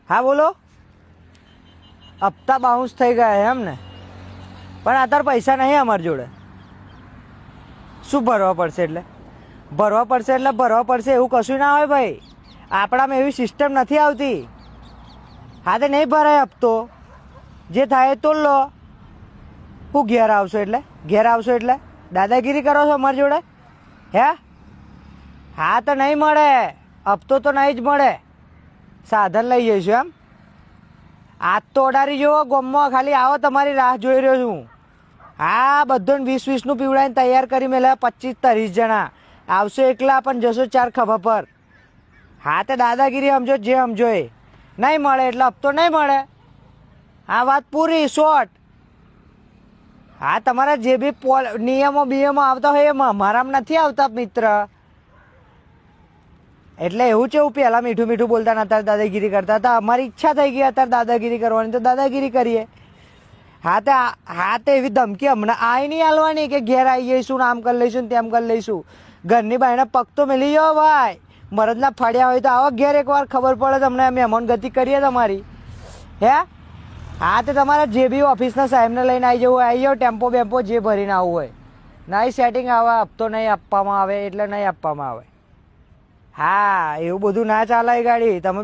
હા બોલો. હપ્તા બાઉન્સ થઈ ગયા એમ ને? પણ અત્યારે પૈસા નહીં અમારી જોડે. શું ભરવા પડશે એટલે? ભરવા પડશે એટલે ભરવા પડશે એવું કશું ના હોય ભાઈ. આપણામાં એવી સિસ્ટમ નથી આવતી. હા તો નહીં ભરાય હપ્તો, જે થાય તો લો. હું ઘેર આવશો એટલે? ઘેર આવશો એટલે દાદાગીરી કરો છો અમારી જોડે? હે? હા તો નહીં મળે, હપ્તો તો નહીં જ મળે. સાધન લઈ જઈશું એમ? આજ તો ઓડારી જુઓ, ગોમમાં ખાલી આવો તમારી રાહ જોઈ રહ્યો છું. હા, બધું 20-20નું પીવડાવીને તૈયાર કરી મેળ્યા. 25-30 જણા આવશો એકલા, પણ જશો 4 ખભા પર. હા તો દાદાગીરી સમજો, જે સમજો એ. નહીં મળે એટલે હપ્તો નહીં મળે. હા, વાત પૂરી, શોર્ટ. હા, તમારા જે બી નિયમો બીયમો આવતા હોય એમાં મારામાં નથી આવતા મિત્ર. એટલે એવું છે, હું પહેલાં મીઠું મીઠું બોલતા ને અત્યારે દાદાગીરી કરતા હતા. અમારી ઈચ્છા થઈ ગઈ અત્યારે દાદાગીરી કરવાની, તો દાદાગીરી કરીએ. હા તો એવી ધમકી હમણાં આવી નહીં હાલવાની કે ઘેર આવી જઈશું ને આમ કરી લઈશું ને તેમ કરી લઈશું. ઘરની બાયના પગ તો મિલી જાઓ ભાઈ. મરદના ફાડ્યા હોય તો આવો ઘેર એકવાર, ખબર પડે તમને. મહેમાન ગતિ કરીએ તમારી. હે? હા તો તમારે જે બી ઓફિસના સાહેબને લઈને આવી જવું હોય આવી જાઓ, ટેમ્પો બેમ્પો જે ભરીને આવવું હોય. નહીં સેટિંગ આવે, હપ્તો નહીં આપવામાં આવે એટલે નહીં આપવામાં આવે. હા, એવું બધું ના ચાલે ગાડી. તમે